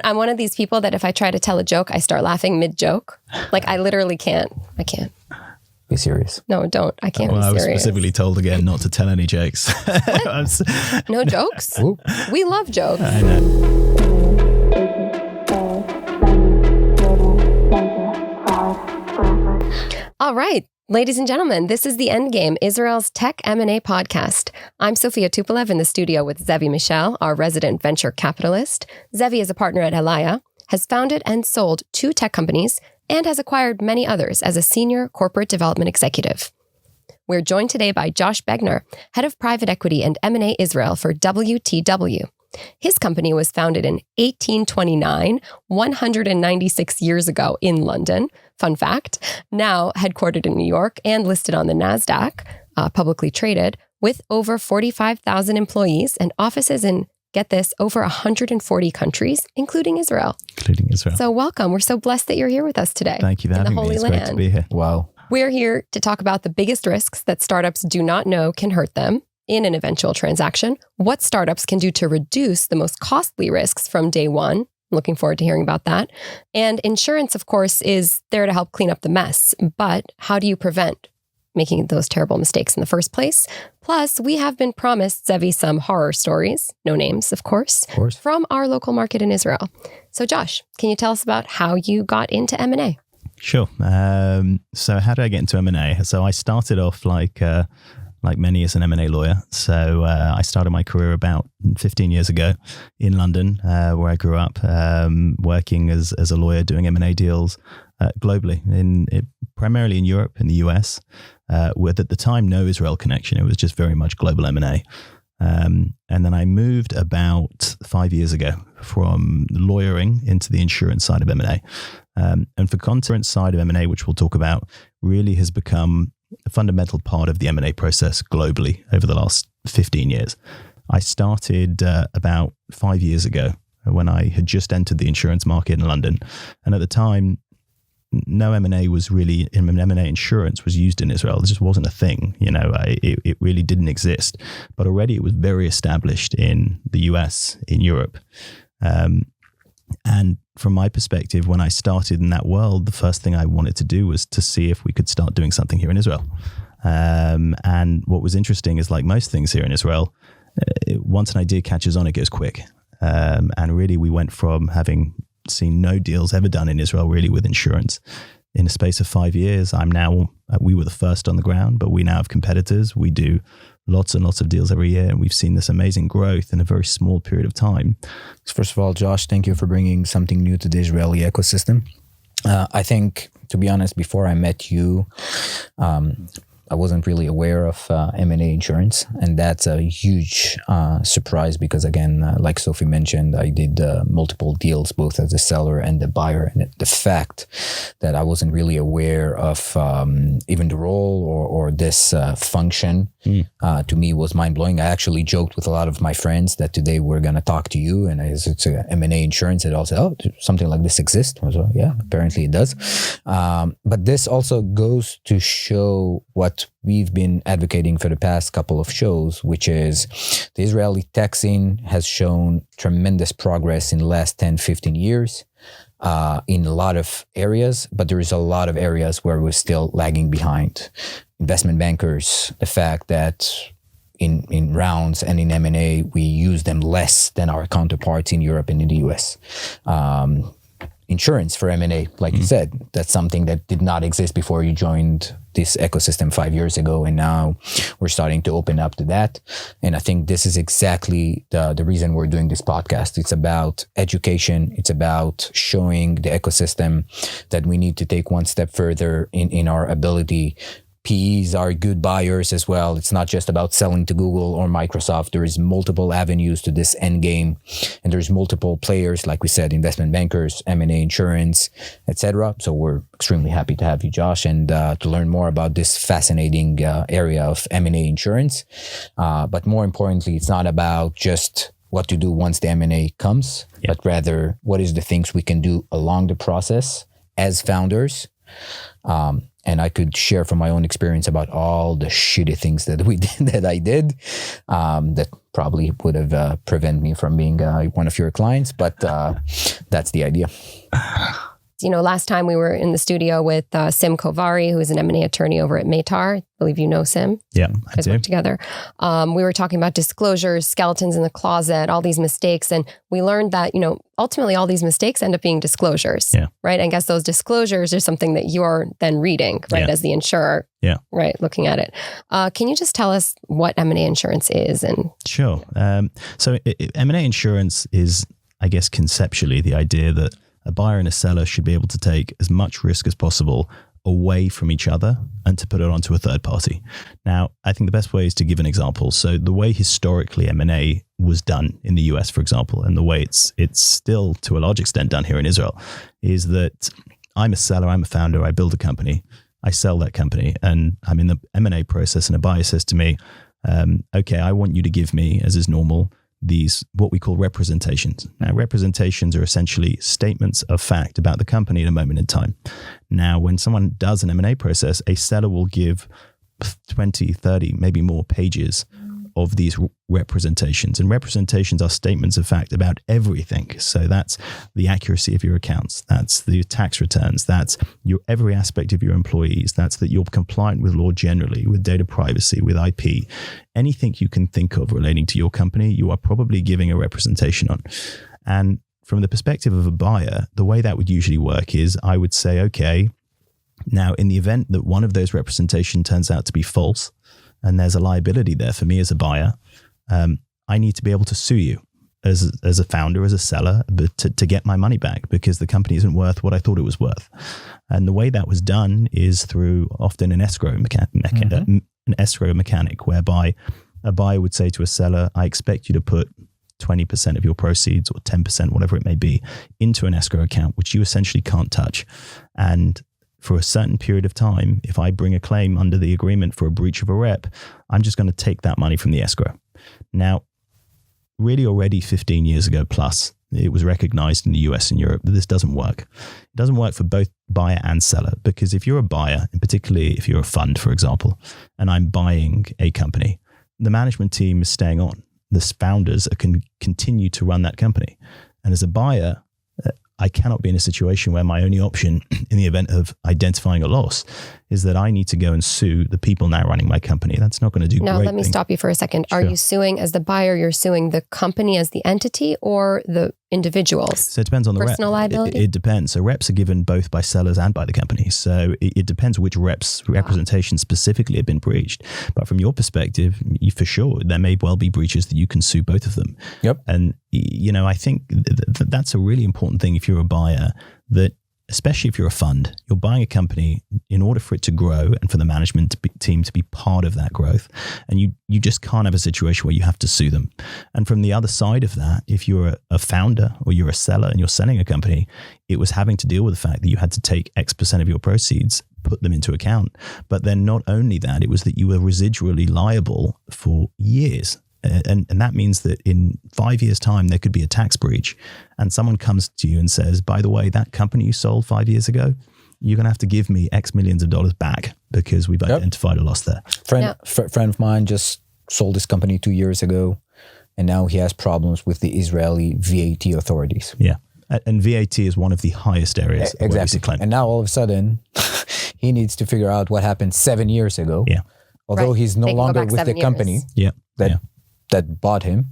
I'm one of these people that if I try to tell a joke, I start laughing mid-joke. Like I literally can't. I can't. Be serious. No, don't. I can't be serious. I was specifically told again not to tell any jokes. No jokes? Ooh. We love jokes. I know. All right. Ladies and gentlemen, this is The Endgame, Israel's tech M&A podcast. I'm Sophia Tupolev in the studio with Zeevi Michel, our resident venture capitalist. Zeevi is a partner at Elaya, has founded and sold 2 tech companies, and has acquired many others as a senior corporate development executive. We're joined today by Josh Begner, head of private equity and M&A Israel for WTW. His company was founded in 1829, 196 years ago in London. Fun fact, now headquartered in New York and listed on the NASDAQ, publicly traded, with over 45,000 employees and offices in, get this, over 140 countries, including Israel. So welcome. We're so blessed that you're here with us today. Thank you for having me. It's great to be here. Wow. We're here to talk about the biggest risks that startups do not know can hurt them in an eventual transaction, what startups can do to reduce the most costly risks from day one. Looking forward to hearing about that. And insurance, of course, is there to help clean up the mess. But how do you prevent making those terrible mistakes in the first place? Plus, we have been promised, Zeevi, some horror stories, no names, of course, from our local market in Israel. So Josh, can you tell us about how you got into M&A? Sure. So how did I get into M&A? So I started off like many as an M&A lawyer. So I started my career about 15 years ago in London, where I grew up, working as a lawyer doing M&A deals globally, primarily in Europe, in the US, with at the time no Israel connection. It was just very much global M&A. And then I moved about 5 years ago from lawyering into the insurance side of M&A. And for content side of M&A, which we'll talk about, really has become a fundamental part of the M&A process globally over the last 15 years. I started about 5 years ago when I had just entered the insurance market in London. And at the time, no M&A was really, M&A insurance was used in Israel. It just wasn't a thing. It really didn't exist. But already it was very established in the US, in Europe. And from my perspective, when I started in that world, the first thing I wanted to do was to see if we could start doing something here in Israel. And what was interesting is, like most things here in Israel, once an idea catches on, it goes quick. And really, we went from having seen no deals ever done in Israel, really, with insurance. In a space of 5 years, we were the first on the ground, but we now have competitors. We do lots and lots of deals every year, and we've seen this amazing growth in a very small period of time. First of all, Josh, thank you for bringing something new to the Israeli ecosystem. I think, to be honest, before I met you, I wasn't really aware of M&A insurance, and that's a huge surprise because, again, like Sophie mentioned, I did multiple deals both as a seller and the buyer, and the fact that I wasn't really aware of even the role or this function to me was mind-blowing. I actually joked with a lot of my friends that today we're going to talk to you, and it's a M&A insurance. It all said, oh, something like this exists. I was like, yeah, apparently it does. But this also goes to show what we've been advocating for the past couple of shows, which is the Israeli tech scene has shown tremendous progress in the last 10, 15 years in a lot of areas, but there is a lot of areas where we're still lagging behind. Investment bankers, the fact that in rounds and in M&A, we use them less than our counterparts in Europe and in the US. Insurance for M&A, like you said, that's something that did not exist before you joined this ecosystem 5 years ago, and now we're starting to open up to that. And I think this is exactly the reason we're doing this podcast. It's about education. It's about showing the ecosystem that we need to take one step further in our ability. PEs are good buyers as well. It's not just about selling to Google or Microsoft. There is multiple avenues to this end game, and there's multiple players, like we said, investment bankers, M&A insurance, etc. So we're extremely happy to have you, Josh, and to learn more about this fascinating area of M&A insurance. But more importantly, it's not about just what to do once the M&A comes, but rather what is the things we can do along the process as founders. And I could share from my own experience about all the shitty things that we did, that I did, that probably would have prevented me from being one of your clients, but that's the idea. Last time we were in the studio with Sim Kovari, who is an M&A attorney over at Maytar. I believe you know Sim. Yeah, I do. Work together. We were talking about disclosures, skeletons in the closet, all these mistakes. And we learned that, ultimately all these mistakes end up being disclosures, right? And I guess those disclosures are something that you're then reading, right, as the insurer, right, looking at it. Can you just tell us what M&A insurance is? Sure. So M&A insurance is, I guess, conceptually the idea that a buyer and a seller should be able to take as much risk as possible away from each other and to put it onto a third party. Now, I think the best way is to give an example. So the way historically M&A was done in the US, for example, and the way it's still to a large extent done here in Israel, is that I'm a seller, I'm a founder, I build a company, I sell that company, and I'm in the M&A process, and a buyer says to me, okay, I want you to give me, as is normal, these what we call representations. Now, representations are essentially statements of fact about the company at a moment in time. Now, when someone does an M&A process, a seller will give 20, 30, maybe more pages of these representations. And representations are statements of fact about everything. So that's the accuracy of your accounts. That's the tax returns. That's your every aspect of your employees. That's that you're compliant with law generally, with data privacy, with IP. Anything you can think of relating to your company, you are probably giving a representation on. And from the perspective of a buyer, the way that would usually work is I would say, okay, now in the event that one of those representations turns out to be false, and there's a liability there for me as a buyer, I need to be able to sue you as a founder, as a seller, but to get my money back because the company isn't worth what I thought it was worth. And the way that was done is through often an escrow mechanic, whereby a buyer would say to a seller, I expect you to put 20% of your proceeds or 10%, whatever it may be, into an escrow account, which you essentially can't touch. And for a certain period of time, if I bring a claim under the agreement for a breach of a rep, I'm just going to take that money from the escrow. Now, really already 15 years ago plus, it was recognized in the US and Europe that this doesn't work. It doesn't work for both buyer and seller, because if you're a buyer, and particularly if you're a fund, for example, and I'm buying a company, the management team is staying on. The founders can continue to run that company. And as a buyer, I cannot be in a situation where my only option in the event of identifying a loss is that I need to go and sue the people now running my company. That's not going to do great. Now, let me stop you for a second. Sure. Are you suing as the buyer, you're suing the company as the entity or the individuals? So it depends on the personal liability? It depends. So reps are given both by sellers and by the company. So it depends which representations specifically have been breached. But from your perspective, for sure, there may well be breaches that you can sue both of them. Yep. And, I think that's a really important thing if you're a buyer, that especially if you're a fund, you're buying a company in order for it to grow and for the management team to be part of that growth. And you just can't have a situation where you have to sue them. And from the other side of that, if you're a founder or you're a seller and you're selling a company, it was having to deal with the fact that you had to take X% of your proceeds, put them into account. But then not only that, it was that you were residually liable for years. And that means that in 5 years' time, there could be a tax breach and someone comes to you and says, by the way, that company you sold 5 years ago, you're going to have to give me X millions of dollars back because we've identified a loss there. Friend of mine just sold his company 2 years ago, and now he has problems with the Israeli VAT authorities. Yeah. And VAT is one of the highest areas. Exactly. And now all of a sudden, he needs to figure out what happened 7 years ago. Yeah. Although he's no longer with the company. Yeah. That bought him.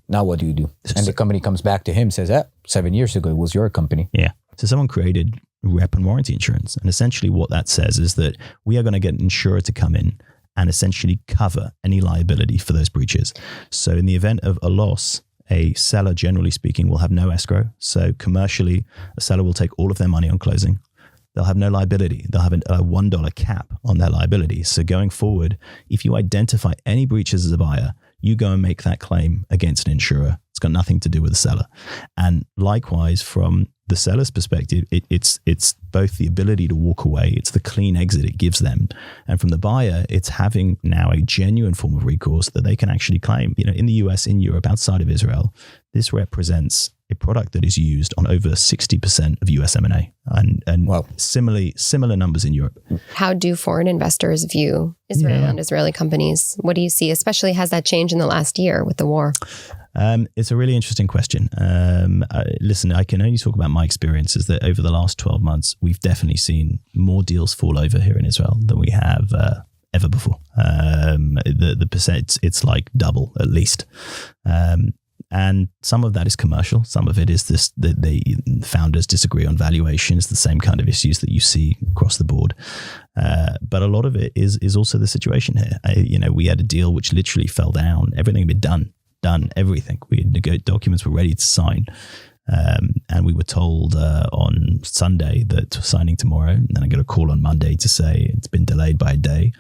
Now what do you do? And the company comes back to him, says, 7 years ago it was your company. Yeah. So someone created rep and warranty insurance. And essentially what that says is that we are going to get an insurer to come in and essentially cover any liability for those breaches. So in the event of a loss, a seller, generally speaking, will have no escrow. So commercially, a seller will take all of their money on closing. They'll have no liability. They'll have a $1 cap on their liability. So going forward, if you identify any breaches as a buyer, you go and make that claim against an insurer. It's got nothing to do with the seller. And likewise, from the seller's perspective, it's both the ability to walk away, it's the clean exit it gives them. And from the buyer, it's having now a genuine form of recourse that they can actually claim. In the US, in Europe, outside of Israel, this represents a product that is used on over 60% of US M&A and Wow. similar numbers in Europe. How do foreign investors view Israel and Israeli companies? What do you see? Especially has that changed in the last year with the war? It's a really interesting question. Listen, I can only talk about my experiences that over the last 12 months, we've definitely seen more deals fall over here in Israel than we have ever before. The percent, it's like double at least. And some of that is commercial. Some of it is this, the founders disagree on valuations, the same kind of issues that you see across the board. But a lot of it is also the situation here. We had a deal which literally fell down. Everything had been done, everything. Documents were ready to sign. And we were told on Sunday that signing tomorrow. And then I get a call on Monday to say it's been delayed by a day.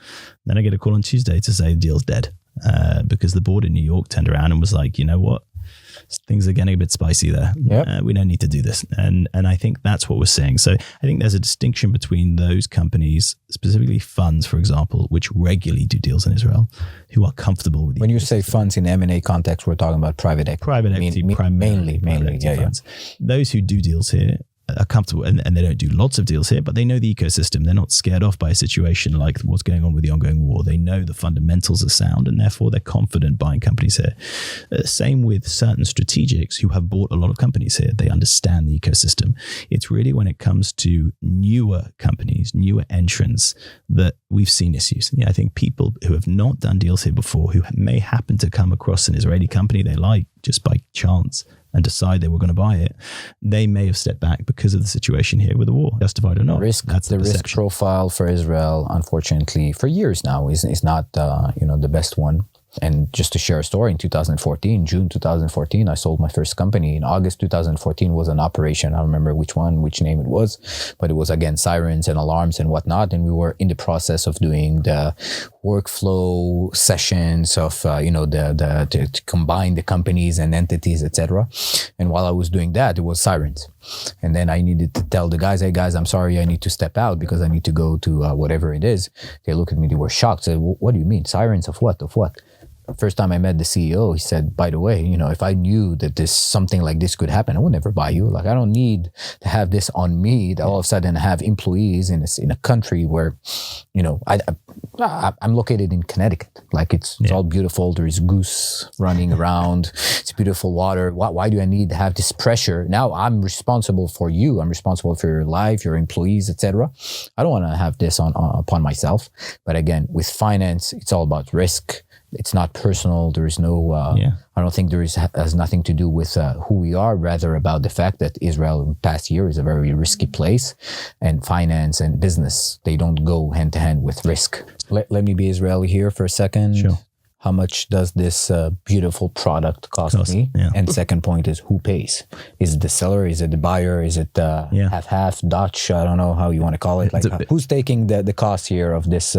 Then I get a call on Tuesday to say the deal's dead. Because the board in New York turned around and was like, you know what? Things are getting a bit spicy there. Yep. We don't need to do this. And I think that's what we're seeing. So I think there's a distinction between those companies, specifically funds, for example, which regularly do deals in Israel, who are comfortable with When you say funds in M&A context, we're talking about private equity. Private equity, mainly. Funds. Those who do deals here are comfortable, and they don't do lots of deals here, but they know the ecosystem. They're not scared off by a situation like what's going on with the ongoing war. They know the fundamentals are sound, and therefore they're confident buying companies here. Same with certain strategics who have bought a lot of companies here. They understand the ecosystem. It's really when it comes to newer companies, newer entrants, that we've seen issues. I think people who have not done deals here before, who may happen to come across an Israeli company they like just by chance, and decide they were going to buy it, they may have stepped back because of the situation here with the war, justified or not. That's the risk profile for Israel, unfortunately, for years now is not the best one. And just to share a story, in June 2014, I sold my first company. In August 2014 was an operation. I don't remember which name it was, but it was again sirens and alarms and whatnot. And we were in the process of doing the workflow sessions of to combine the companies and entities, etc. And while I was doing that, it was sirens. And then I needed to tell the guys, hey guys, I'm sorry, I need to step out because I need to go to whatever it is. They looked at me, they were shocked. Said, what do you mean? Sirens of what? Of what? First time I met the CEO, he said, by the way, if I knew that something like this could happen, I would never buy you. Like, I don't need to have this on me that all of a sudden I have employees in a country where, I'm located in Connecticut. Like it's all beautiful. There is goose running around. It's beautiful water. Why do I need to have this pressure? Now I'm responsible for you. I'm responsible for your life, your employees, etc. I don't want to have this upon myself. But again, with finance, it's all about risk. It's not personal. There is no, I don't think has nothing to do with who we are, rather about the fact that Israel in the past year is a very risky place, and finance and business, they don't go hand to hand with risk. Let me be Israeli here for a second. Sure. How much does this beautiful product cost me? Yeah. And second point is, who pays? Is it the seller? Is it the buyer? Is it half Dutch? I don't know how you want to call it. Like, who's taking the cost here of this?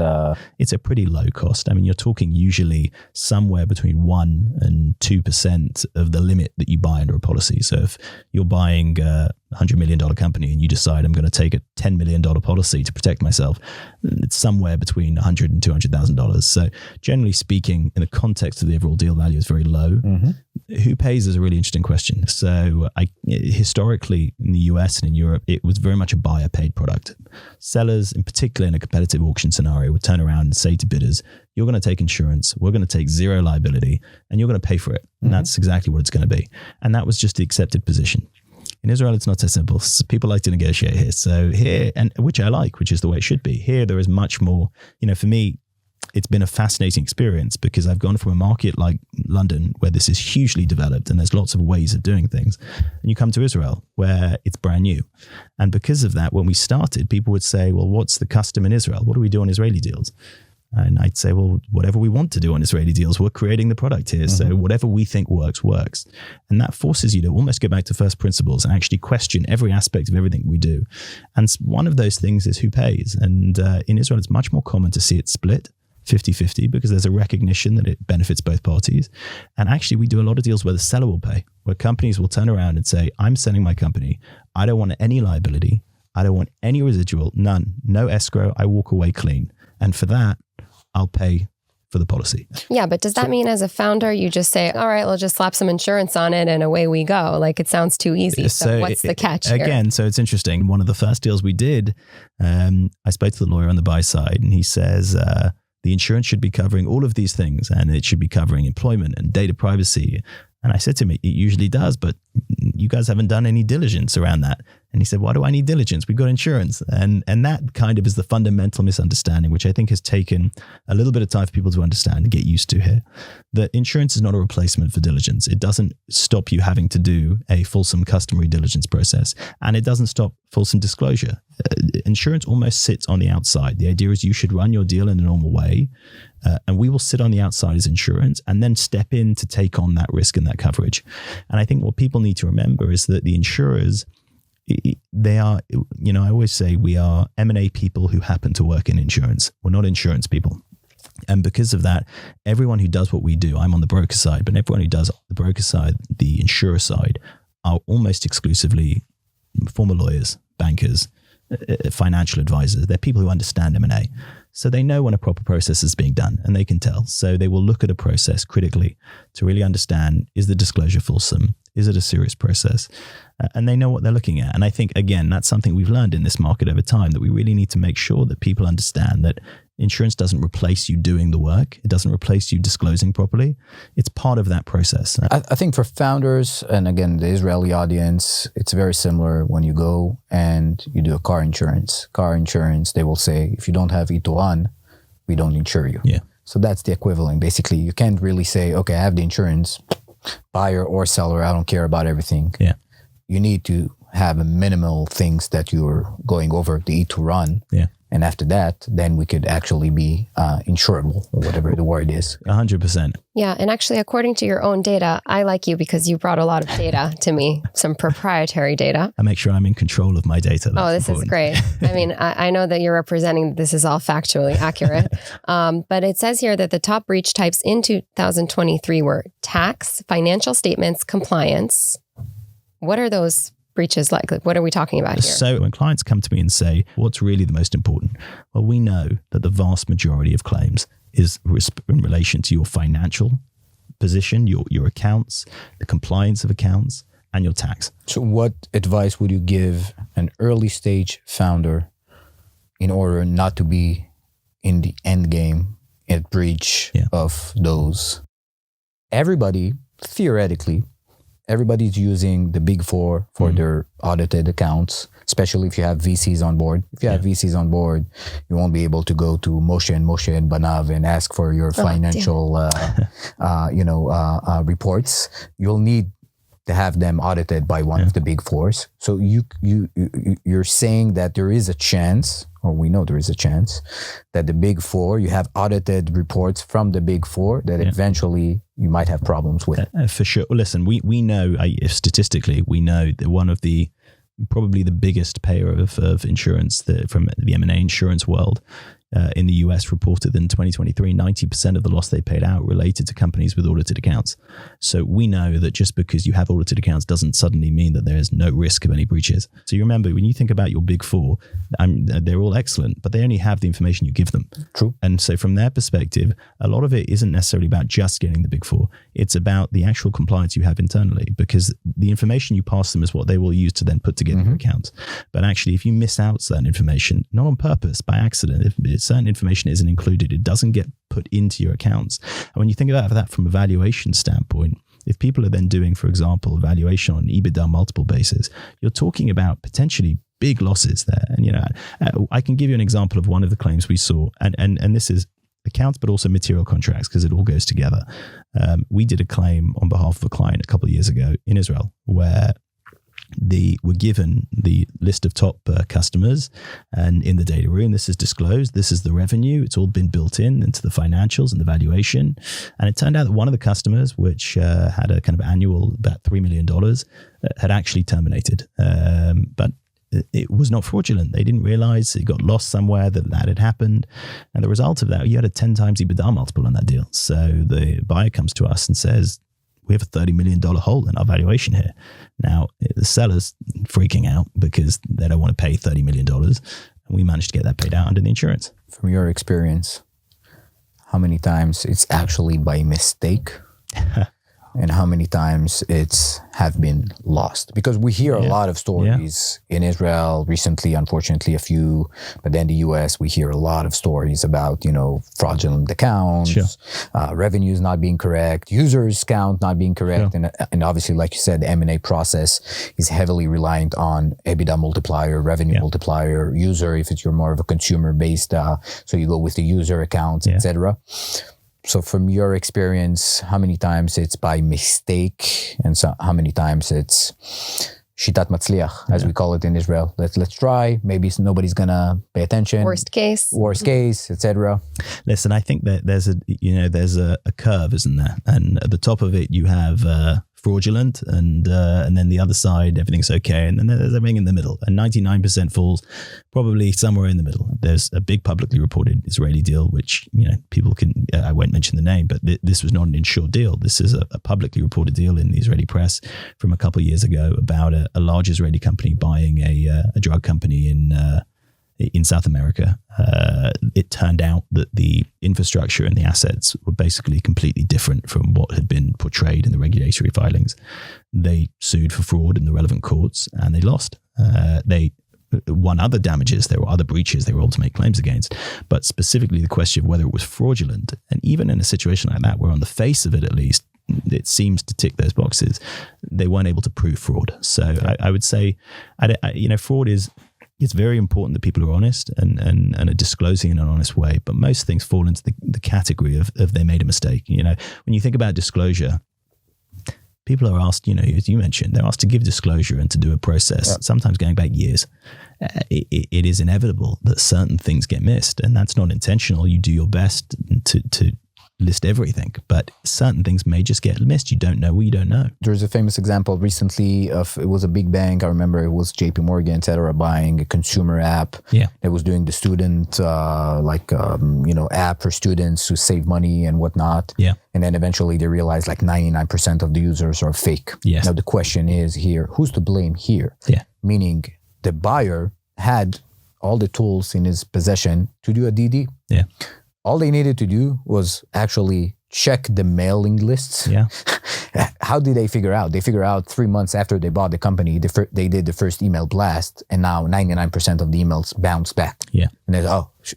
It's a pretty low cost. I mean, you're talking usually somewhere between 1% and 2% of the limit that you buy under a policy. So if you're buying $100 million company and you decide I'm going to take a $10 million policy to protect myself, it's somewhere between $100,000 and $200,000. So generally speaking, in the context of the overall deal value, is very low. Mm-hmm. Who pays is a really interesting question. So historically in the US and in Europe, it was very much a buyer paid product. Sellers, in particular in a competitive auction scenario, would turn around and say to bidders, you're going to take insurance, we're going to take zero liability, and you're going to pay for it. And that's exactly what it's going to be. And that was just the accepted position. In Israel, it's not so simple. People like to negotiate here. So here, and which I like, which is the way it should be. Here, there is much more, for me, it's been a fascinating experience because I've gone from a market like London, where this is hugely developed and there's lots of ways of doing things. And you come to Israel, where it's brand new. And because of that, when we started, people would say, well, what's the custom in Israel? What do we do on Israeli deals? And I'd say, well, whatever we want to do on Israeli deals, we're creating the product here. Mm-hmm. So whatever we think works. And that forces you to almost go back to first principles and actually question every aspect of everything we do. And one of those things is who pays. And in Israel, it's much more common to see it split 50-50 because there's a recognition that it benefits both parties. And actually, we do a lot of deals where the seller will pay, where companies will turn around and say, I'm selling my company. I don't want any liability. I don't want any residual, none, no escrow. I walk away clean. And for that, I'll pay for the policy. Yeah, but does that mean as a founder, you just say, all right, we'll just slap some insurance on it and away we go? Like, it sounds too easy. So what's the catch here? Again, so it's interesting. One of the first deals we did, I spoke to the lawyer on the buy side, and he says, the insurance should be covering all of these things, and it should be covering employment and data privacy. And I said to him, it usually does, but you guys haven't done any diligence around that. And he said, why do I need diligence? We've got insurance. And that kind of is the fundamental misunderstanding, which I think has taken a little bit of time for people to understand and get used to here. That insurance is not a replacement for diligence. It doesn't stop you having to do a fulsome customary diligence process. And it doesn't stop fulsome disclosure. Insurance almost sits on the outside. The idea is you should run your deal in a normal way. And we will sit on the outside as insurance and then step in to take on that risk and that coverage. And I think what people need to remember is that the insurers, they are, I always say we are M&A people who happen to work in insurance. We're not insurance people. And because of that, everyone who does what we do, I'm on the broker side, but everyone who does the broker side, the insurer side, are almost exclusively former lawyers, bankers, financial advisors. They're people who understand M&A. So they know when a proper process is being done, and they can tell. So they will look at a process critically to really understand, is the disclosure fulsome? Is it a serious process? And they know what they're looking at. And I think, again, that's something we've learned in this market over time, that we really need to make sure that people understand that insurance doesn't replace you doing the work. It doesn't replace you disclosing properly. It's part of that process. I think for founders, and again, the Israeli audience, it's very similar when you go and you do a car insurance. Car insurance, they will say, if you don't have Ituran, we don't insure you. Yeah. So that's the equivalent. Basically, you can't really say, okay, I have the insurance, buyer or seller, I don't care about everything. Yeah. You need to have a minimal things that you're going over the Ituran. Yeah. And after that, then we could actually be insurable, or whatever the word is. 100%. Yeah. And actually, according to your own data, I like you because you brought a lot of data to me, some proprietary data. I make sure I'm in control of my data. This is great. I mean, I know that you're representing that this is all factually accurate. But it says here that the top breach types in 2023 were tax, financial statements, compliance. What are those breaches like? What are we talking about here? So when clients come to me and say, what's really the most important? Well, we know that the vast majority of claims is in relation to your financial position, your accounts, the compliance of accounts, and your tax. So what advice would you give an early stage founder in order not to be in the end game at breach of those? Everybody, theoretically, everybody's using the big four for their audited accounts, especially if you have VCs on board. If you have VCs on board, you won't be able to go to Moshe and Banav and ask for your financial, reports. You'll need to have them audited by one of the big fours. So you're saying that there is a chance, or we know there is a chance, that the big four, you have audited reports from the big four that eventually you might have problems with. For sure. Well, listen, we know, statistically, we know that one of the, probably the biggest payer of insurance from the M&A insurance world in the US reported in 2023, 90% of the loss they paid out related to companies with audited accounts. So we know that just because you have audited accounts doesn't suddenly mean that there is no risk of any breaches. So you remember, when you think about your big four, they're all excellent, but they only have the information you give them. True. And so from their perspective, a lot of it isn't necessarily about just getting the big four. It's about the actual compliance you have internally, because the information you pass them is what they will use to then put together your accounts. But actually, if you miss out certain information, not on purpose, by accident, if certain information isn't included, it doesn't get put into your accounts. And when you think about that from a valuation standpoint, if people are then doing, for example, a valuation on an EBITDA multiple basis, you're talking about potentially big losses there. And, I can give you an example of one of the claims we saw, and this is accounts, but also material contracts, because it all goes together. We did a claim on behalf of a client a couple of years ago in Israel, where were given the list of top customers, and in the data room, this is disclosed. This is the revenue. It's all been built into the financials and the valuation. And it turned out that one of the customers, which had a kind of annual about $3 million, had actually terminated. But it was not fraudulent. They didn't realize it got lost somewhere, that had happened. And the result of that, you had a 10 times EBITDA multiple on that deal. So the buyer comes to us and says, we have a $30 million hole in our valuation here. Now, the seller's freaking out because they don't want to pay $30 million. And we managed to get that paid out under the insurance. From your experience, how many times it's actually by mistake, and how many times it's have been lost. Because we hear a lot of stories in Israel recently, unfortunately a few, but then the US, we hear a lot of stories about, fraudulent accounts, revenues not being correct, users count not being correct. And obviously, like you said, the M&A process is heavily reliant on EBITDA multiplier, revenue multiplier, user, if you're more of a consumer based, so you go with the user accounts, etc. So from your experience, how many times it's by mistake, and so how many times it's shitat matzliach, as we call it in Israel? Let's try. Maybe nobody's gonna pay attention. Worst case, etc. Listen, I think that there's a curve, isn't there? And at the top of it, you have fraudulent, and then the other side, everything's okay, and then there's everything in the middle. And 99% falls probably somewhere in the middle. There's a big publicly reported Israeli deal, which people can. I won't mention the name, but this was not an insured deal. This is a publicly reported deal in the Israeli press from a couple of years ago about a large Israeli company buying a drug company in South America. It turned out that the infrastructure and the assets were basically completely different from what had been portrayed in the regulatory filings. They sued for fraud in the relevant courts and they lost. They won other damages. There were other breaches they were able to make claims against, but specifically the question of whether it was fraudulent. And even in a situation like that, where on the face of it at least, it seems to tick those boxes, they weren't able to prove fraud. So I would say, fraud is, it's very important that people are honest and are disclosing in an honest way. But most things fall into the category of they made a mistake. When you think about disclosure, people are asked, as you mentioned, they're asked to give disclosure and to do a process, sometimes going back years. It is inevitable that certain things get missed, and that's not intentional. You do your best to list everything, but certain things may just get missed. You don't know what you don't know. There's a famous example recently of, it was a big bank, I remember it was JP Morgan, etc., buying a consumer app that was doing the student app for students to save money and whatnot. And then eventually they realized 99% of the users are fake. Now the question is here, who's to blame here? Meaning the buyer had all the tools in his possession to do a DD. All they needed to do was actually check the mailing lists. How did they figure out? They figure out 3 months after they bought the company, they did the first email blast, and now 99% of the emails bounce back. And they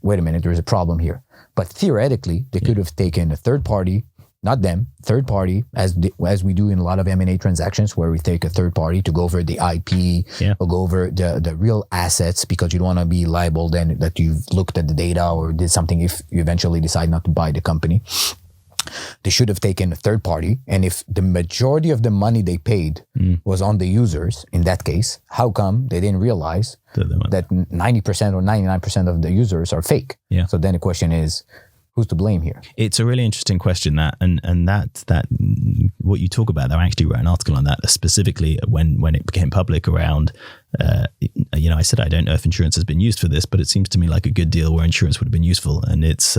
wait a minute, there's a problem here. But theoretically, they could have taken a third party, not them, third party, as we do in a lot of M&A transactions, where we take a third party to go over the IP or go over the real assets, because you don't want to be liable then that you've looked at the data or did something if you eventually decide not to buy the company. They should have taken a third party. And if the majority of the money they paid was on the users, in that case, how come they didn't realize that 90% or 99% of the users are fake? So then the question is, who's to blame here? It's a really interesting question, that what you talk about. I actually wrote an article on that specifically when it became public around. I said I don't know if insurance has been used for this, but it seems to me like a good deal where insurance would have been useful, and it's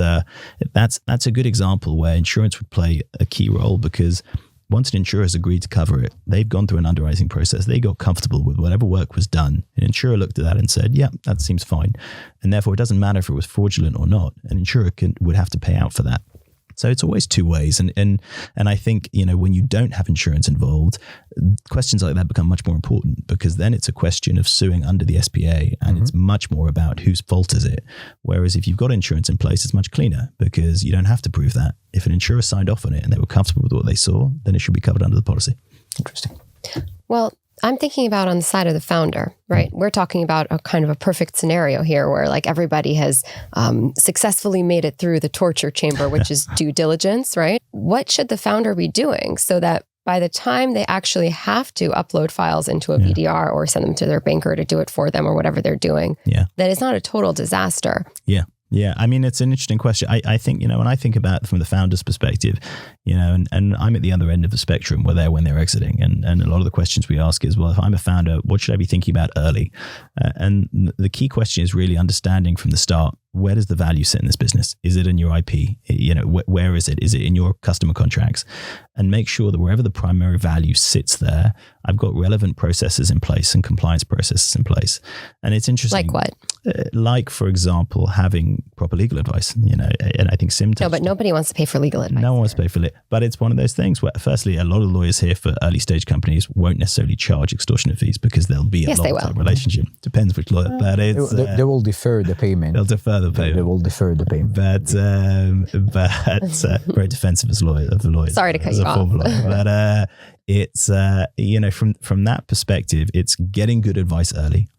that's a good example where insurance would play a key role, because once an insurer has agreed to cover it, they've gone through an underwriting process. They got comfortable with whatever work was done. An insurer looked at that and said, yeah, that seems fine. And therefore, it doesn't matter if it was fraudulent or not. An insurer would have to pay out for that. So it's always two ways. And I think, when you don't have insurance involved, questions like that become much more important, because then it's a question of suing under the SPA, and it's much more about whose fault is it. Whereas if you've got insurance in place, it's much cleaner, because you don't have to prove that. If an insurer signed off on it and they were comfortable with what they saw, then it should be covered under the policy. Interesting. Well, I'm thinking about on the side of the founder, right? We're talking about a kind of a perfect scenario here where everybody has successfully made it through the torture chamber, which is due diligence, right? What should the founder be doing so that by the time they actually have to upload files into a VDR or send them to their banker to do it for them or whatever they're doing, that it's not a total disaster? Yeah, I mean, it's an interesting question. I think, when I think about it from the founder's perspective, and I'm at the other end of the spectrum, we're there when they're exiting. And a lot of the questions we ask is, well, if I'm a founder, what should I be thinking about early? And the key question is really understanding from the start where does the value sit in this business? Is it in your IP? Where is it? Is it in your customer contracts? And make sure that wherever the primary value sits there, I've got relevant processes in place and compliance processes in place. And it's interesting. Like what? Like, for example, having proper legal advice, and I think Sim No, but nobody wants to pay for legal advice. No one wants to pay for it. But it's one of those things where, firstly, a lot of lawyers here for early stage companies won't necessarily charge extortionate fees because there'll be a long-term relationship. Depends which lawyer, but it's... They will defer the payment. They'll defer the payment. They will defer the payment. But very defensive of the lawyers. Sorry to cut you off. But it's, from that perspective, it's getting good advice early.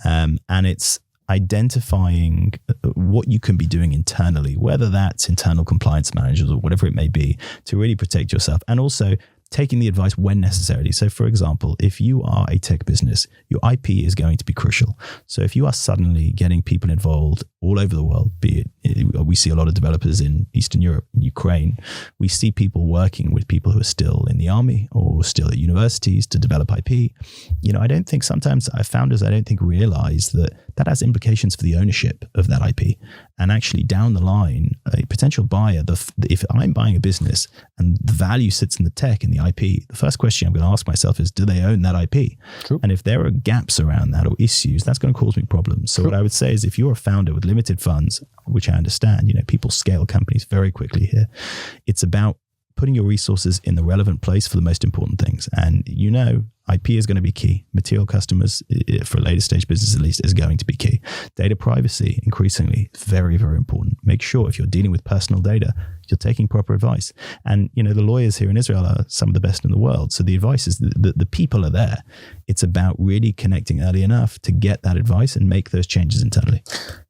And it's identifying what you can be doing internally, whether that's internal compliance managers or whatever it may be, to really protect yourself. And also taking the advice when necessary. So for example, if you are a tech business, your IP is going to be crucial. So if you are suddenly getting people involved all over the world, be it, we see a lot of developers in Eastern Europe, Ukraine, we see people working with people who are still in the army or still at universities to develop IP. I don't think sometimes founders, I don't think realize that has implications for the ownership of that IP. And actually down the line, a potential buyer, if I'm buying a business and the value sits in the tech and the IP, the first question I'm going to ask myself is, do they own that IP? True. And if there are gaps around that or issues, that's going to cause me problems. So what I would say is, if you're a founder with limited funds, which I understand, people scale companies very quickly here. It's about putting your resources in the relevant place for the most important things. And IP is going to be key. Material customers, for a later stage business at least, is going to be key. Data privacy, increasingly, very, very important. Make sure if you're dealing with personal data, you're taking proper advice. And, the lawyers here in Israel are some of the best in the world. So the advice is, the people are there. It's about really connecting early enough to get that advice and make those changes internally.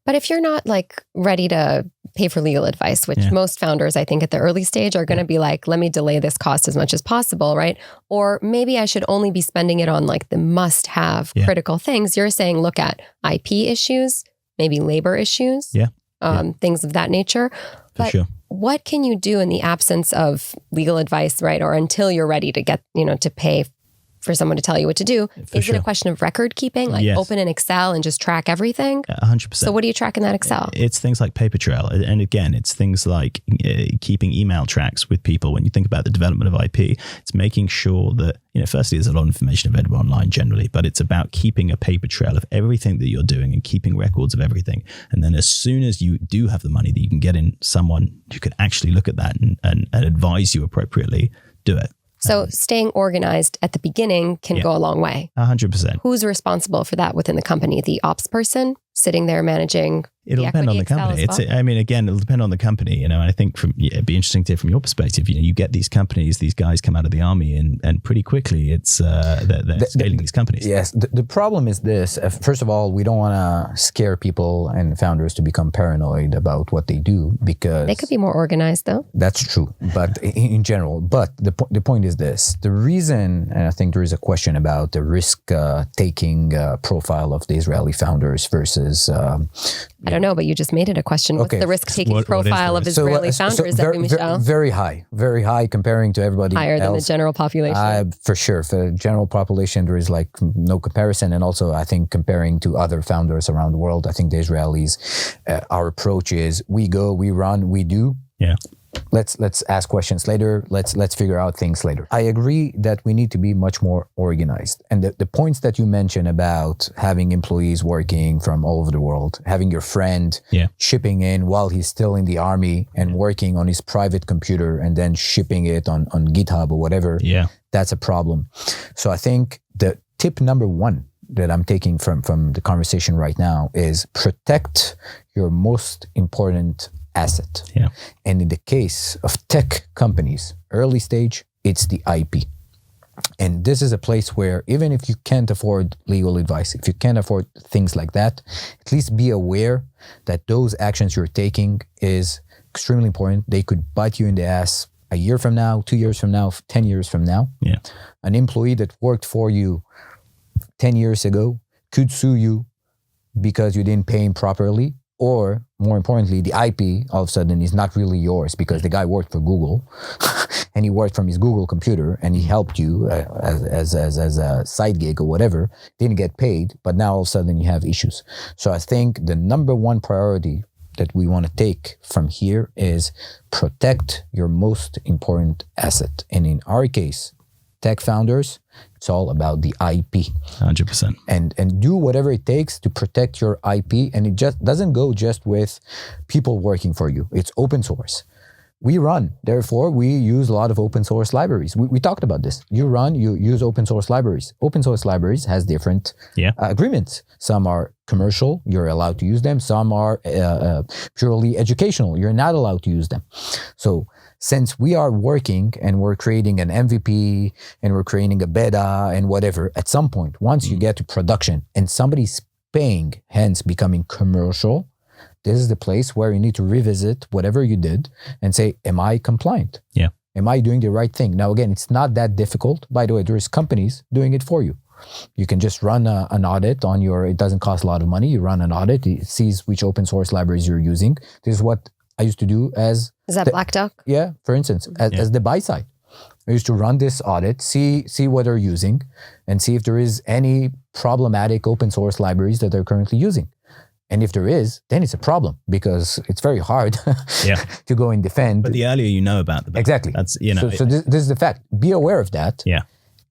But if you're not ready to pay for legal advice, which most founders, I think at the early stage are going to be like, let me delay this cost as much as possible, right? Or maybe I should only be spending it on the must-have critical things. You're saying look at IP issues, maybe labor issues, things of that nature. But what can you do in the absence of legal advice, right? Or until you're ready to get, to pay for someone to tell you what to do? Is it a question of record keeping? Open an Excel and just track everything? 100%. So what do you track in that Excel? It's things like paper trail. And again, it's things like keeping email tracks with people. When you think about the development of IP, it's making sure that, firstly, there's a lot of information available online generally, but it's about keeping a paper trail of everything that you're doing and keeping records of everything. And then as soon as you do have the money that you can get in someone who can actually look at that and advise you appropriately, do it. So staying organized at the beginning can go a long way. 100%. Who's responsible for that within the company? The ops person sitting there managing? It'll depend on the company. Again, it'll depend on the company, and I think it'd be interesting to hear from your perspective. You get these companies, these guys come out of the army, and pretty quickly it's they're scaling these companies. Yes. The problem is this. First of all, we don't want to scare people and founders to become paranoid about what they do, because they could be more organized, though. That's true, but in general. But the point is this. The reason, and I think there is a question about the risk-taking profile of the Israeli founders versus... I don't know, but you just made it a question. What's the risk-taking profile of Israeli founders, Michel? Very high comparing to everybody Higher else. Than the general population? For sure. For the general population, there is no comparison. And also, I think comparing to other founders around the world, I think the Israelis, our approach is we go, we run, we do. Yeah. Let's ask questions later. Let's figure out things later. I agree that we need to be much more organized. And the points that you mentioned about having employees working from all over the world, having your friend shipping in while he's still in the army and working on his private computer and then shipping it on GitHub or whatever, that's a problem. So I think the tip number one that I'm taking from the conversation right now is protect your most important asset. Yeah. And in the case of tech companies, early stage, it's the IP. And this is a place where even if you can't afford legal advice, if you can't afford things like that, at least be aware that those actions you're taking is extremely important. They could bite you in the ass a year from now, 2 years from now, 10 years from now. Yeah. An employee that worked for you 10 years ago could sue you because you didn't pay him properly. Or more importantly, the IP all of a sudden is not really yours because the guy worked for Google and he worked from his Google computer and he helped you as a side gig or whatever, didn't get paid, but now all of a sudden you have issues. So I think the number one priority that we want to take from here is protect your most important asset. And in our case, tech founders, it's all about the IP. 100%. And do whatever it takes to protect your IP. And it just doesn't go just with people working for you. It's open source. Therefore, we use a lot of open source libraries. We talked about this. You use open source libraries. Open source libraries has different agreements. Some are commercial, you're allowed to use them. Some are purely educational, you're not allowed to use them. So since we are working and we're creating an MVP and we're creating a beta and whatever, at some point, once you get to production and somebody's paying, hence becoming commercial, this is the place where you need to revisit whatever you did and say, am I compliant? Yeah. Am I doing the right thing? Now, again, it's not that difficult. By the way, there's companies doing it for you. You can just run an audit on it doesn't cost a lot of money. You run an audit, it sees which open source libraries you're using. This is what I used to do as... Is that Black Duck? Yeah, for instance, as the buy side. I used to run this audit, see what they're using, and see if there is any problematic open source libraries that they're currently using. And if there is, then it's a problem because it's very hard to go and defend. But the earlier you know about the better. Exactly. That's, So this is the fact. Be aware of that. Yeah.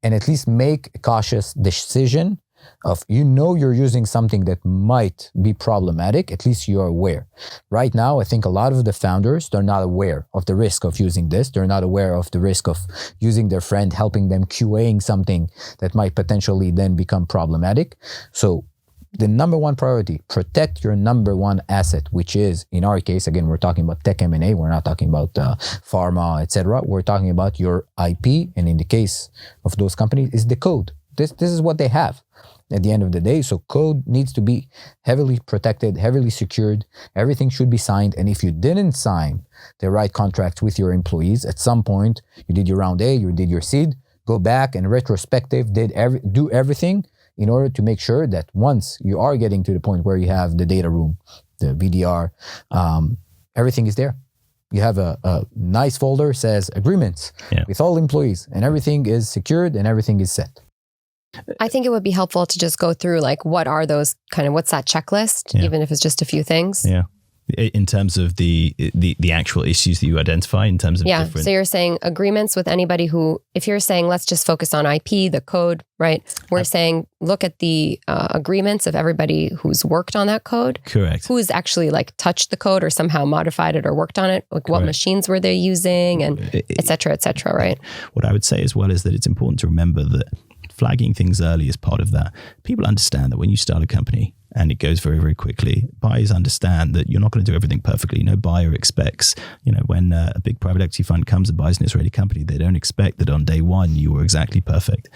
And at least make a cautious decision of, you're using something that might be problematic, at least you're aware. Right now, I think a lot of the founders, they're not aware of the risk of using this. They're not aware of the risk of using their friend, helping them QAing something that might potentially then become problematic. So the number one priority, protect your number one asset, which is, in our case, again, we're talking about tech M&A. We're not talking about pharma, etc. We're talking about your IP. And in the case of those companies, is the code. This is what they have at the end of the day. So code needs to be heavily protected, heavily secured. Everything should be signed. And if you didn't sign the right contracts with your employees, at some point, you did your round A, you did your seed, go back and retrospective, do everything in order to make sure that once you are getting to the point where you have the data room, the VDR, everything is there. You have a nice folder, says agreements with all employees, and everything is secured and everything is set. I think it would be helpful to just go through what's that checklist, even if it's just a few things. Yeah. In terms of the actual issues that you identify in terms of different... So you're saying agreements with anybody who, if you're saying, let's just focus on IP, the code, right? We're saying, look at the agreements of everybody who's worked on that code. Correct. Who's actually touched the code or somehow modified it or worked on it. What machines were they using and et cetera, right? What I would say as well is that it's important to remember that flagging things early is part of that. People understand that when you start a company and it goes very, very quickly, buyers understand that you're not going to do everything perfectly. No buyer expects, when a big private equity fund comes and buys an Israeli company, they don't expect that on day one you were exactly perfect.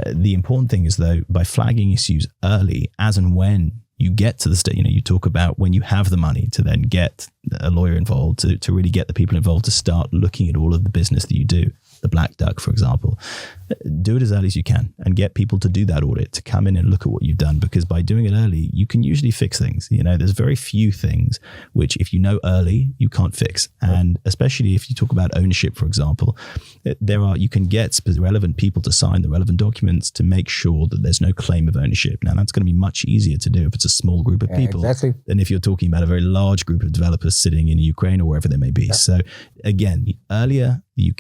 The important thing is, though, by flagging issues early, as and when you get to the state, you talk about when you have the money to then get a lawyer involved, to really get the people involved to start looking at all of the business that you do. The Black Duck, for example, do it as early as you can and get people to do that audit, to come in and look at what you've done, because by doing it early, you can usually fix things. There's very few things which, if you know early, you can't fix. And especially if you talk about ownership, for example, you can get relevant people to sign the relevant documents to make sure that there's no claim of ownership. Now, that's going to be much easier to do if it's a small group of people than if you're talking about a very large group of developers sitting in Ukraine or wherever they may be. So again, the earlier you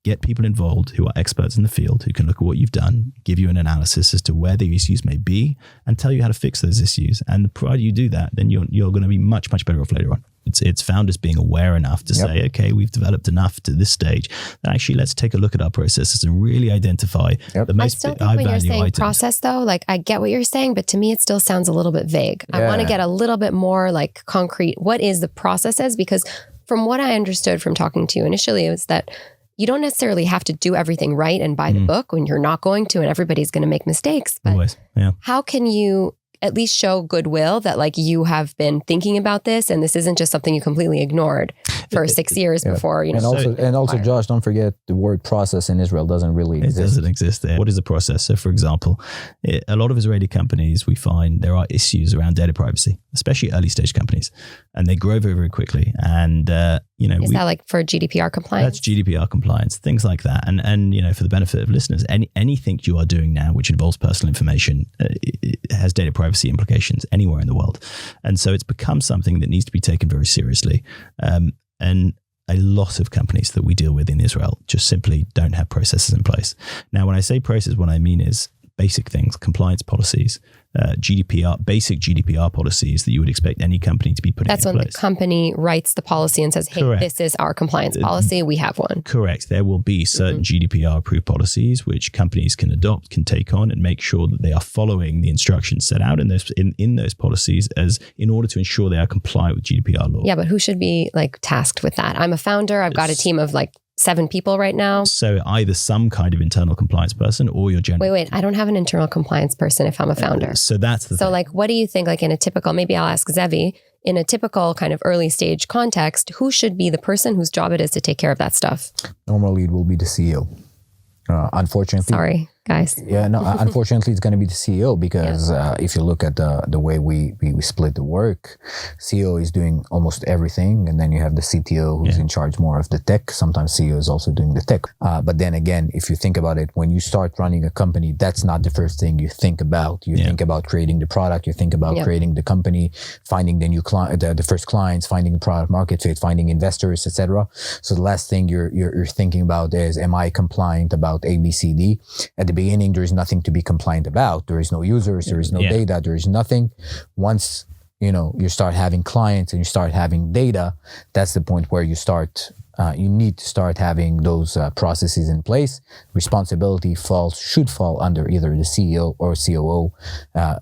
get people involved who are experts in the field, who can look at what you've done, give you an analysis as to where the issues may be, and tell you how to fix those issues. And provided you do that, then you're going to be much, much better off later on. It's founders being aware enough to say, okay, we've developed enough to this stage. And actually, let's take a look at our processes and really identify the most high value items. I still think when you're saying process, though, I get what you're saying, but to me, it still sounds a little bit vague. I want to get a little bit more concrete. What is the process is? Because from what I understood from talking to you initially, it was that you don't necessarily have to do everything right and buy the book when you're not going to, and everybody's going to make mistakes. But how can you at least show goodwill that you have been thinking about this and this isn't just something you completely ignored? for 6 years before, you know. And also, Josh, don't forget the word process in Israel doesn't really exist. It doesn't exist there. What is a process? So, for example, a lot of Israeli companies, we find there are issues around data privacy, especially early stage companies, and they grow very, very quickly. And is that like for GDPR compliance? That's GDPR compliance, things like that. And you know, for the benefit of listeners, anything you are doing now which involves personal information it has data privacy implications anywhere in the world. And so it's become something that needs to be taken very seriously. And a lot of companies that we deal with in Israel just simply don't have processes in place. Now, when I say process, what I mean is basic things, compliance policies, basic GDPR policies that you would expect any company to be putting in place. That's when the company writes the policy and says, hey, Correct. This is our compliance policy. We have one. Correct. There will be certain GDPR approved policies which companies can adopt, can take on, and make sure that they are following the instructions set out in those policies in order to ensure they are compliant with GDPR law. Yeah, but who should be like tasked with that? I'm a founder. I've got a team of like 7 people right now. So either some kind of internal compliance person or your general. Wait, I don't have an internal compliance person if I'm a founder. So that's the thing. Like, what do you think, like in a typical, maybe I'll ask Zeevi, in a typical kind of early stage context, who should be the person whose job it is to take care of that stuff? Normally it will be the CEO. Unfortunately. Sorry, guys. Yeah, no, unfortunately it's going to be the CEO because if you look at the way we split the work, CEO is doing almost everything. And then you have the CTO who's in charge more of the tech. Sometimes CEO is also doing the tech. But then again, if you think about it, when you start running a company, that's not the first thing you think about. You think about creating the product. You think about creating the company, finding the new client, the first clients, finding the product market fit, finding investors, etc. So the last thing you're thinking about is, am I compliant about A, B, C, D? At the beginning, there is nothing to be compliant about. There is no users, there is no data, there is nothing. Once you start having clients and you start having data, that's the point where you need to start having those processes in place. Responsibility should fall under either the CEO or COO.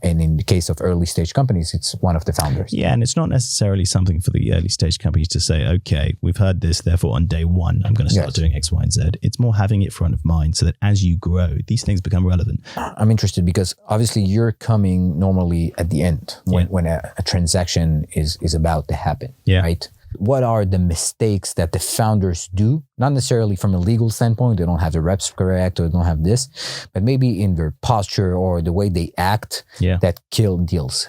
And in the case of early stage companies, it's one of the founders. Yeah, and it's not necessarily something for the early stage companies to say, okay, we've heard this, therefore on day one, I'm going to start doing X, Y, and Z. It's more having it front of mind so that as you grow, these things become relevant. I'm interested because obviously you're coming normally at the end when a transaction is about to happen, right? What are the mistakes that the founders do? Not necessarily from a legal standpoint, they don't have the reps correct or they don't have this, but maybe in their posture or the way they act that kill deals.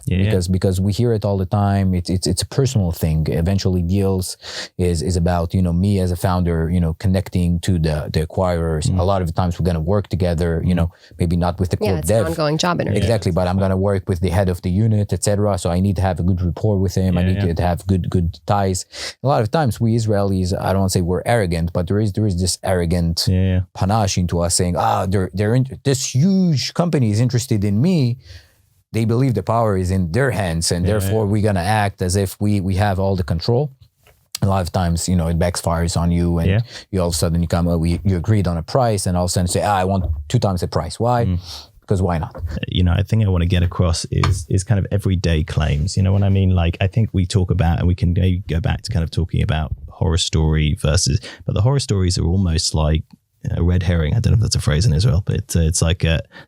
Because we hear it all the time. It's a personal thing. Eventually deals is about, me as a founder, connecting to the acquirers. A lot of the times we're going to work together, maybe not with the core it's dev. an ongoing job interview. Exactly, but I'm going to work with the head of the unit, etc. So I need to have a good rapport with him. I need to have good ties. A lot of times we Israelis, I don't want to say we're arrogant, but there is this arrogant panache into us saying, this huge company is interested in me. They believe the power is in their hands, and therefore we're going to act as if we have all the control. A lot of times, it backfires on you, and you all of a sudden you agreed on a price, and all of a sudden say, I want 2 times the price. Why? Because why not? I think I want to get across is kind of everyday claims. You know what I mean? Like, I think we talk about, and we can go back to kind of talking about horror story but the horror stories are almost like a red herring. I don't know if that's a phrase in Israel, but it's like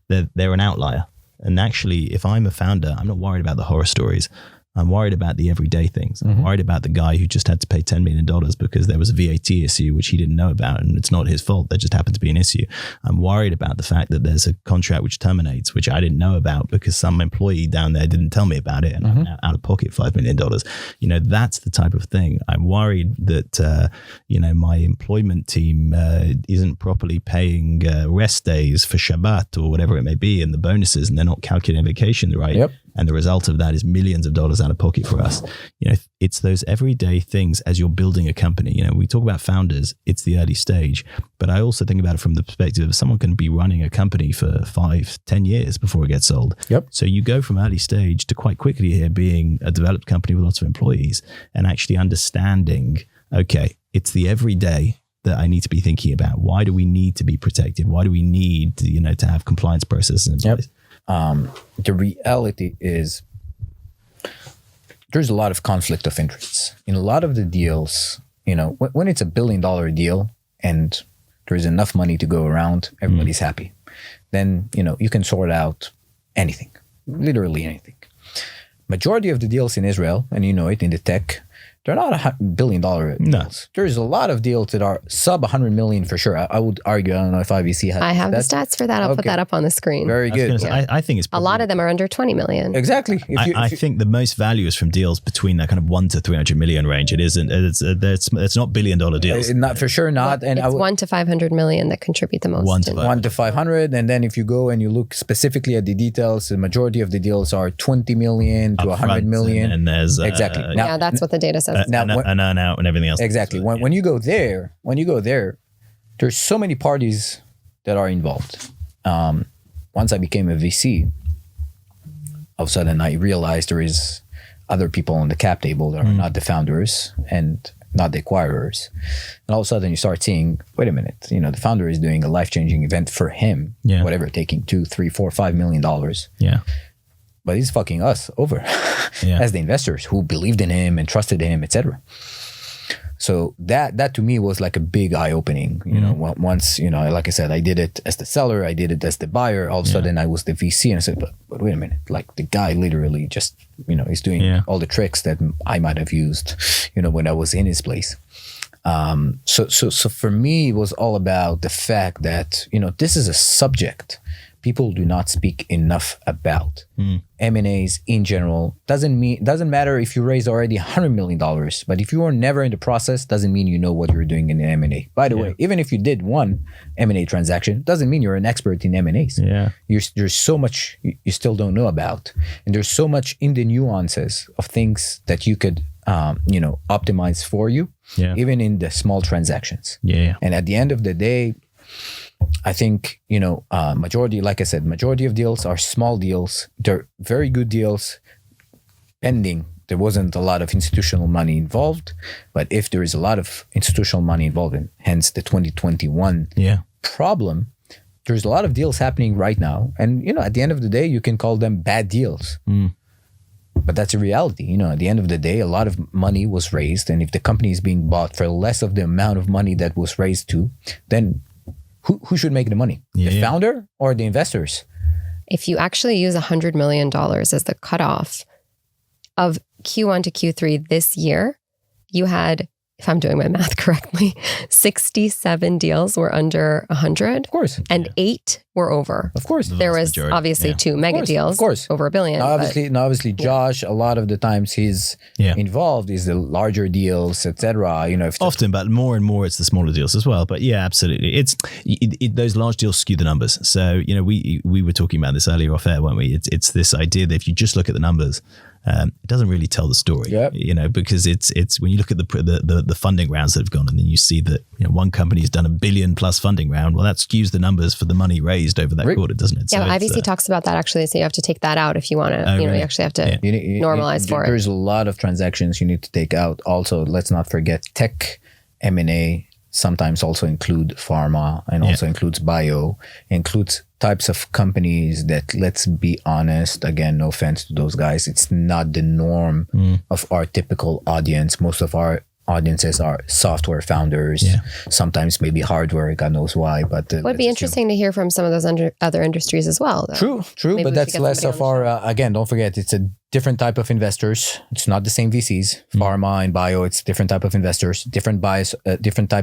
they're an outlier. And actually, if I'm a founder, I'm not worried about the horror stories. I'm worried about the everyday things. I'm worried about the guy who just had to pay $10 million because there was a VAT issue, which he didn't know about, and it's not his fault. There just happened to be an issue. I'm worried about the fact that there's a contract which terminates, which I didn't know about because some employee down there didn't tell me about it, and I'm now out of pocket $5 million. That's the type of thing. I'm worried that, my employment team isn't properly paying rest days for Shabbat or whatever it may be, and the bonuses, and they're not calculating vacation right. Yep. And the result of that is millions of dollars out of pocket for us. It's those everyday things as you're building a company. We talk about founders, it's the early stage, but I also think about it from the perspective of someone can be running a company for 5-10 years before it gets sold. Yep. So you go from early stage to quite quickly here being a developed company with lots of employees and actually understanding, okay, it's the everyday that I need to be thinking about. Why do we need to be protected? Why do we need to have compliance processes in place? The reality is there's a lot of conflict of interests. In a lot of the deals, when it's $1 billion deal and there's enough money to go around, everybody's happy. Then, you can sort out anything, literally anything. Majority of the deals in Israel, and it in the tech, they're not $1 billion deals. No. There's a lot of deals that are sub 100 million for sure. I would argue, I don't know if IBC has. I have the stats for that. I'll put that up on the screen. Very good. I think it's A probably, lot of them are under 20 million. Exactly. I think the most value is from deals between that kind of 1 to 300 million range. It isn't. It's not $1 billion deals. not for sure not. And It's 1 to 500 million that contribute the most. 1 to 1 to 500, and then if you go and you look specifically at the details, the majority of the deals are 20 million to 100 million. And there's Exactly. Now, Yeah, that's what the data says. now, an earn out and everything else. exactly. When you go there, there's so many parties that are involved. Once I became a VC, all of a sudden I realized there is other people on the cap table that are not the founders and not the acquirers. And all of a sudden you start seeing, wait a minute, the founder is doing a life-changing event for him, whatever, taking $2, $3, $4, $5 million. Yeah. But he's fucking us over as the investors who believed in him and trusted him, etc. So that to me was like a big eye-opening. Once, like I said, I did it as the seller, I did it as the buyer. All of a sudden I was the VC, and I said, but wait a minute, like the guy literally just, he's doing all the tricks that I might have used, when I was in his place. So for me, it was all about the fact that, this is a subject people do not speak enough about. M&As in general doesn't matter if you raise already $100 million, but if you were never in the process, doesn't mean you know what you're doing in an M&A. By the way, even if you did one M&A transaction, doesn't mean you're an expert in M&As. Yeah. There's so much you still don't know about, and there's so much in the nuances of things that you could optimize for you, even in the small transactions. And at the end of the day, I think, majority of deals are small deals. They're very good deals pending. There wasn't a lot of institutional money involved, but if there is a lot of institutional money involved, and hence the 2021 problem, there's a lot of deals happening right now. And, at the end of the day, you can call them bad deals. But that's a reality. At the end of the day, a lot of money was raised. And if the company is being bought for less of the amount of money that was raised to, then who should make the money? The founder or the investors? If you actually use $100 million as the cutoff of Q1 to Q3 this year, you had, if I'm doing my math correctly, 67 deals were under 100. Of course. And 8 were over. Of course. There was obviously 2 mega deals. Of course. Over $1 billion. Obviously, Josh, a lot of the times he's involved is the larger deals, etc. Often, but more and more it's the smaller deals as well. But yeah, absolutely. It's those large deals skew the numbers. So, we were talking about this earlier off air, weren't we? It's this idea that if you just look at the numbers, it doesn't really tell the story, because it's when you look at the funding rounds that have gone, and then you see that one company's done $1 billion plus funding round. Well, that skews the numbers for the money raised over that quarter, doesn't it? Yeah, so IVC talks about that actually. So you have to take that out if you want to. You actually have to normalize for it. There's a lot of transactions you need to take out. Also, let's not forget tech M&A sometimes also include pharma and also includes bio, includes types of companies that, let's be honest, again, no offense to those guys, it's not the norm of our typical audience. Most of our audiences are software founders, sometimes maybe hardware, God knows why. But it would be interesting to hear from some of those other industries as well, though. True, maybe but that's less of our, again, don't forget, it's a different type of investors. It's not the same VCs. Pharma and bio, it's different type of investors, different types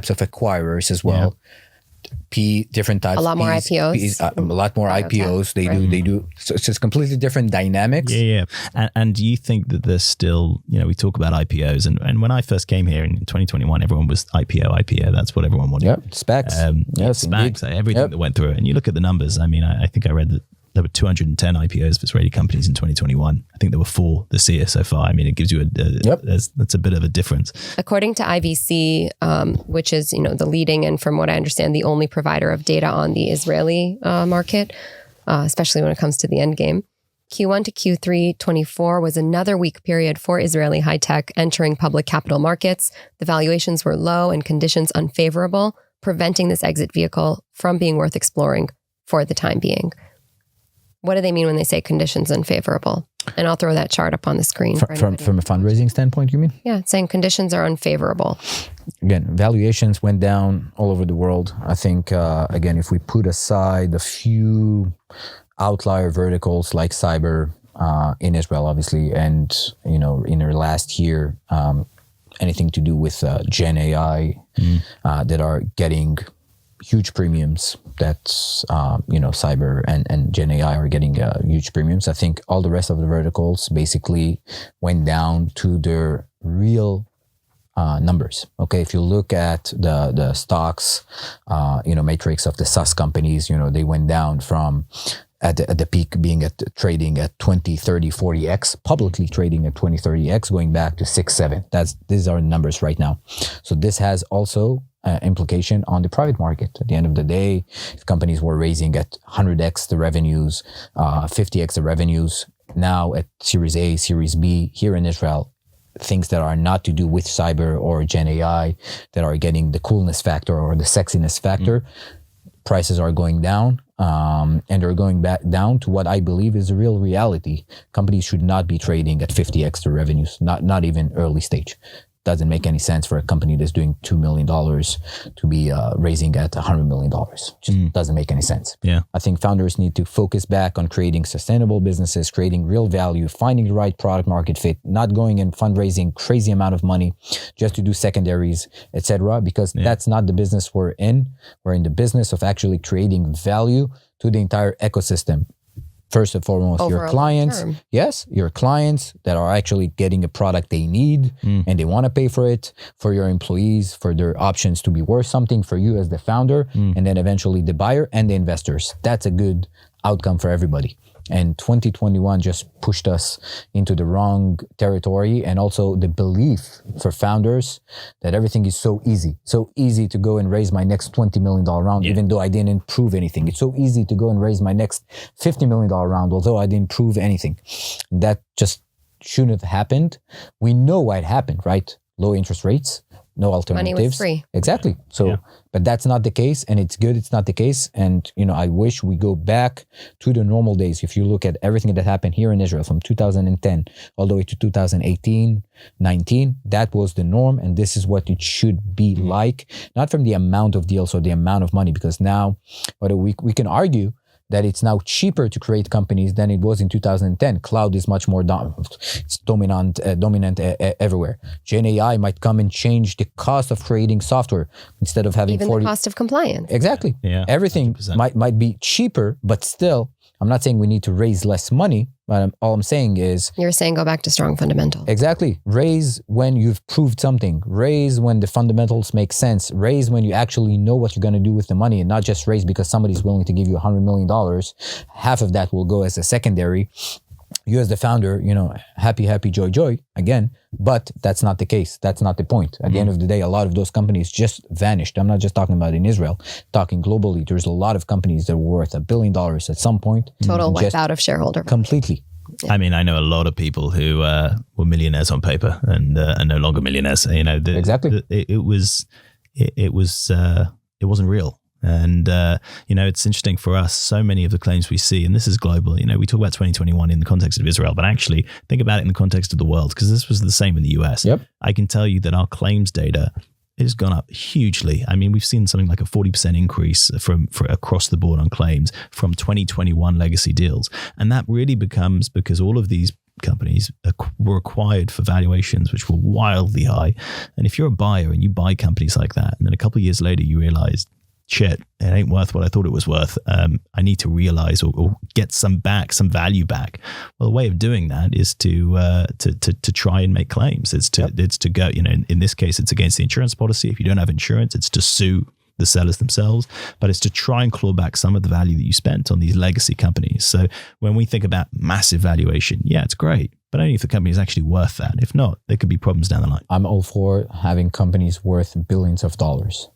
of acquirers as well. Different types. A lot more IPOs. A lot more IPOs. They do. So it's just completely different dynamics. And do you think that there's still, we talk about IPOs, and when I first came here in 2021, everyone was IPO. That's what everyone wanted. Yep, SPACs. SPACs, everything that went through it. And you look at the numbers. I mean, I think I read that there were 210 IPOs for Israeli companies in 2021. I think there were 4 this year so far. I mean, it gives you that's a bit of a difference. According to IVC, which is, the leading and from what I understand, the only provider of data on the Israeli market, especially when it comes to the end game, Q1 to Q3 24 was another weak period for Israeli high tech entering public capital markets. The valuations were low and conditions unfavorable, preventing this exit vehicle from being worth exploring for the time being. What do they mean when they say conditions unfavorable? And I'll throw that chart up on the screen. From a fundraising standpoint, you mean? Yeah, it's saying conditions are unfavorable. Again, valuations went down all over the world. I think, again, if we put aside a few outlier verticals like cyber in Israel, obviously, and, in our last year, anything to do with Gen AI that are getting huge premiums. That's cyber and Gen AI are getting huge premiums. I think all the rest of the verticals basically went down to their real numbers. Okay, if you look at the stocks, matrix of the SaaS companies, they went down from at the peak being trading at 20, 30, 40x, publicly trading at 20, 30x, going back to 6, 7. These are numbers right now. So this has also implication on the private market. At the end of the day, if companies were raising at 100x the revenues, 50x the revenues, now at Series A, Series B here in Israel, things that are not to do with cyber or Gen AI, that are getting the coolness factor or the sexiness factor, prices are going down, and they're going back down to what I believe is a real reality. Companies should not be trading at 50x the revenues, not even early stage. Doesn't make any sense for a company that's doing $2 million to be raising at $100 million. Just doesn't make any sense. Yeah. I think founders need to focus back on creating sustainable businesses, creating real value, finding the right product market fit, not going and fundraising crazy amount of money just to do secondaries, etc. Because that's not the business we're in. We're in the business of actually creating value to the entire ecosystem. First and foremost, Over your clients. Yes, your clients that are actually getting a product they need and they want to pay for it, for your employees, for their options to be worth something, for you as the founder, and then eventually the buyer and the investors. That's a good outcome for everybody. And 2021 just pushed us into the wrong territory, and also the belief for founders that everything is so easy to go and raise my next $20 million round, even though I didn't prove anything. It's so easy to go and raise my next $50 million round, although I didn't prove anything. That just shouldn't have happened. We know why it happened, right? Low interest rates, no alternatives. Money was free. Exactly. So, but that's not the case, and it's good it's not the case. And, I wish we go back to the normal days. If you look at everything that happened here in Israel from 2010 all the way to 2018, 19, that was the norm. And this is what it should be like, not from the amount of deals or the amount of money, because now, we can argue that it's now cheaper to create companies than it was in 2010. Cloud is much more dominant everywhere. Gen AI might come and change the cost of creating software instead of having even the cost of compliance. Exactly. Yeah, everything 100%. might be cheaper, but still, I'm not saying we need to raise less money, but all I'm saying is... You're saying go back to strong fundamentals. Exactly. Raise when you've proved something. Raise when the fundamentals make sense. Raise when you actually know what you're going to do with the money, and not just raise because somebody's willing to give you $100 million. Half of that will go as a secondary. You as the founder, happy, joy, again. But that's not the case. That's not the point. At the end of the day, a lot of those companies just vanished. I'm not just talking about in Israel, talking globally. There's a lot of companies that were worth $1 billion at some point. Total wipe out of shareholder. Completely. I mean, I know a lot of people who were millionaires on paper and are no longer millionaires. Exactly. It wasn't real. And, it's interesting for us, so many of the claims we see, and this is global, we talk about 2021 in the context of Israel, but actually think about it in the context of the world, because this was the same in the US. Yep. I can tell you that our claims data has gone up hugely. I mean, we've seen something like a 40% increase for across the board on claims from 2021 legacy deals. And that really becomes because all of these companies were acquired for valuations which were wildly high. And if you're a buyer and you buy companies like that, and then a couple of years later you realize, shit, it ain't worth what I thought it was worth. I need to realize or get some value back. Well, the way of doing that is to try and make claims. It's to go, in this case, it's against the insurance policy. If you don't have insurance, it's to sue the sellers themselves, but it's to try and claw back some of the value that you spent on these legacy companies. So when we think about massive valuation, it's great, but only if the company is actually worth that. If not, there could be problems down the line. I'm all for having companies worth billions of dollars.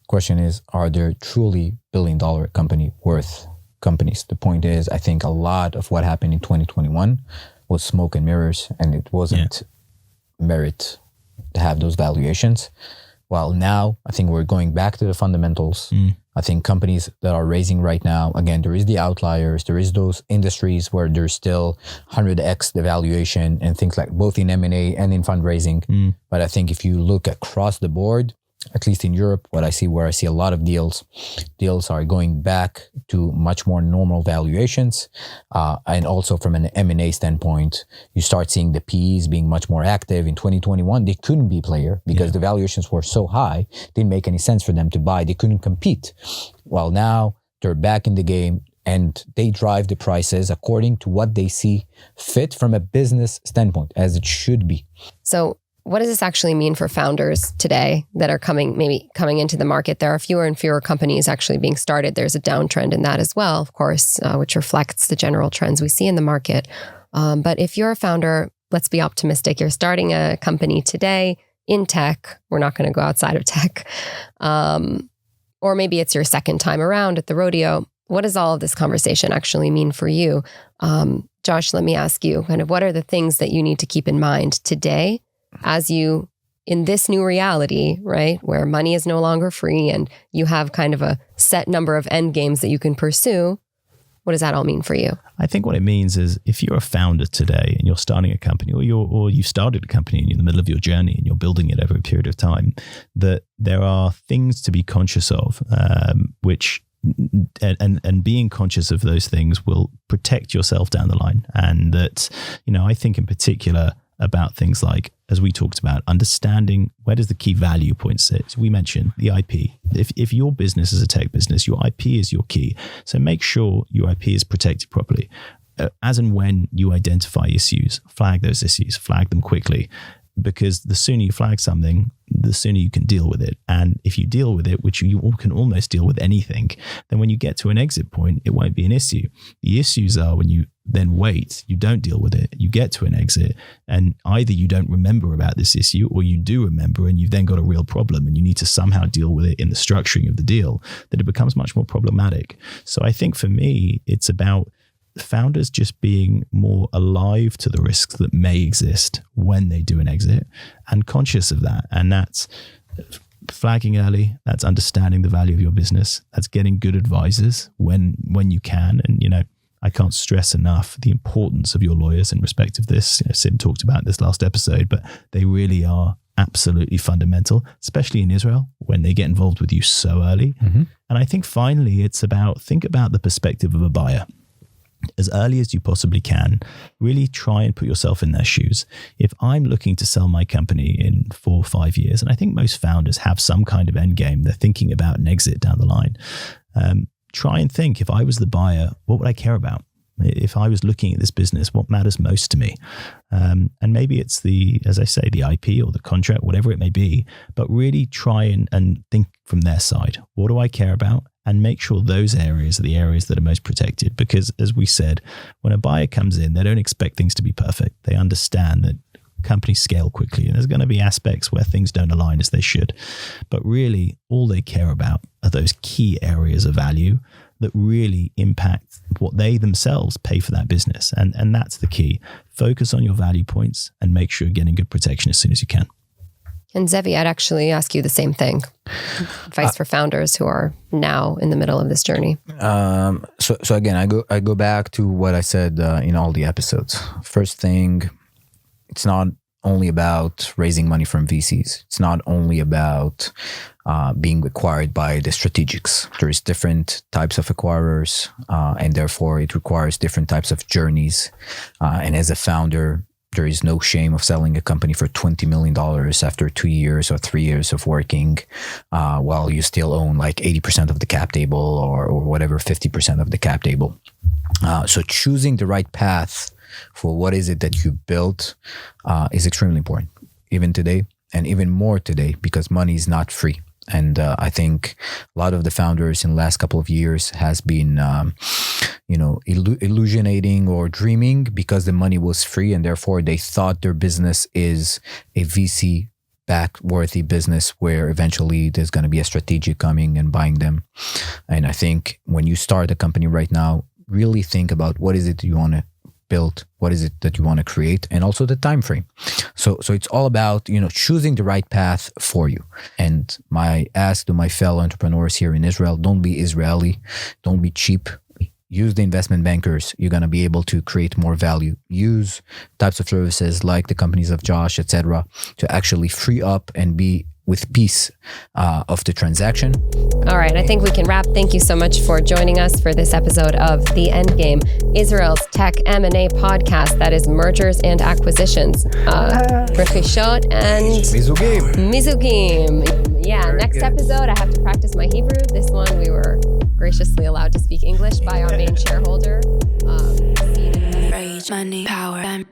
Question is, are there truly billion-dollar company worth companies? The point is, I think a lot of what happened in 2021 was smoke and mirrors, and it wasn't merit to have those valuations. While now, I think we're going back to the fundamentals. I think companies that are raising right now, again, there is the outliers, there is those industries where there's still 100x the valuation and things like both in M&A and in fundraising. But I think if you look across the board, at least in Europe, where I see a lot of deals are going back to much more normal valuations. And also from an M&A standpoint, you start seeing the PEs being much more active. In 2021, they couldn't be player because the valuations were so high, didn't make any sense for them to buy. They couldn't compete. Well, now they're back in the game and they drive the prices according to what they see fit from a business standpoint, as it should be. So what does this actually mean for founders today that are coming into the market? There are fewer and fewer companies actually being started. There's a downtrend in that as well, of course, which reflects the general trends we see in the market. But if you're a founder, let's be optimistic. You're starting a company today in tech. We're not going to go outside of tech. Or maybe it's your second time around at the rodeo. What does all of this conversation actually mean for you? Josh, let me ask you, kind of what are the things that you need to keep in mind today as you, in this new reality, right, where money is no longer free and you have kind of a set number of end games that you can pursue? What does that all mean for you? I think what it means is if you're a founder today and you're starting a company, or you started a company and you're in the middle of your journey and you're building it over a period of time, that there are things to be conscious of, which and being conscious of those things will protect yourself down the line. And that, I think in particular about things like, as we talked about, understanding where does the key value point sit. So we mentioned the IP. If your business is a tech business, your IP is your key. So make sure your IP is protected properly. As and when you identify issues, flag those issues, flag them quickly. Because the sooner you flag something, the sooner you can deal with it. And if you deal with it, which you can almost deal with anything, then when you get to an exit point, it won't be an issue. The issues are when you then wait, you don't deal with it, you get to an exit, and either you don't remember about this issue or you do remember and you've then got a real problem and you need to somehow deal with it in the structuring of the deal, that it becomes much more problematic. So I think for me, it's about founders just being more alive to the risks that may exist when they do an exit and conscious of that. And that's flagging early, that's understanding the value of your business, that's getting good advisors when you can. And, I can't stress enough the importance of your lawyers in respect of this. Sim talked about this last episode, but they really are absolutely fundamental, especially in Israel when they get involved with you so early. Mm-hmm. And I think finally, it's think about the perspective of a buyer. As early as you possibly can, really try and put yourself in their shoes. If I'm looking to sell my company in 4 or 5 years, and I think most founders have some kind of end game, they're thinking about an exit down the line. Try and think, if I was the buyer, what would I care about? If I was looking at this business, what matters most to me? And maybe it's as I say, the IP or the contract, whatever it may be, but really try and think from their side. What do I care about? And make sure those areas are the areas that are most protected. Because as we said, when a buyer comes in, they don't expect things to be perfect. They understand that companies scale quickly and there's going to be aspects where things don't align as they should. But really, all they care about are those key areas of value that really impact what they themselves pay for that business. And that's the key. Focus on your value points and make sure you're getting good protection as soon as you can. And Zeevi, I'd actually ask you the same thing. Advice for founders who are now in the middle of this journey. So again, I go back to what I said in all the episodes. First thing, it's not only about raising money from VCs. It's not only about being acquired by the strategics. There's different types of acquirers, and therefore it requires different types of journeys. And as a founder, there is no shame of selling a company for $20 million after 2 years or 3 years of working, while you still own like 80% of the cap table or whatever, 50% of the cap table. So choosing the right path for what is it that you built is extremely important, even today, and even more today, because money is not free. And I think a lot of the founders in the last couple of years has been, illusionating or dreaming because the money was free, and therefore they thought their business is a VC-backed worthy business where eventually there's going to be a strategic coming and buying them. And I think when you start a company right now, really think about what is it you want to build, what is it that you want to create, and also the time frame. So it's all about choosing the right path for you. And my ask to my fellow entrepreneurs here in Israel: don't be Israeli, don't be cheap. Use the investment bankers. You're going to be able to create more value. Use types of services like the companies of Josh, etc., to actually free up and be with peace of the transaction. All right, I think we can wrap. Thank you so much for joining us for this episode of The Endgame, Israel's tech M&A podcast that is mergers and acquisitions. Rechishot and Mizugim. Yeah, next episode I have to practice my Hebrew. This one we were graciously allowed to speak English by our main shareholder. Rage, money, power,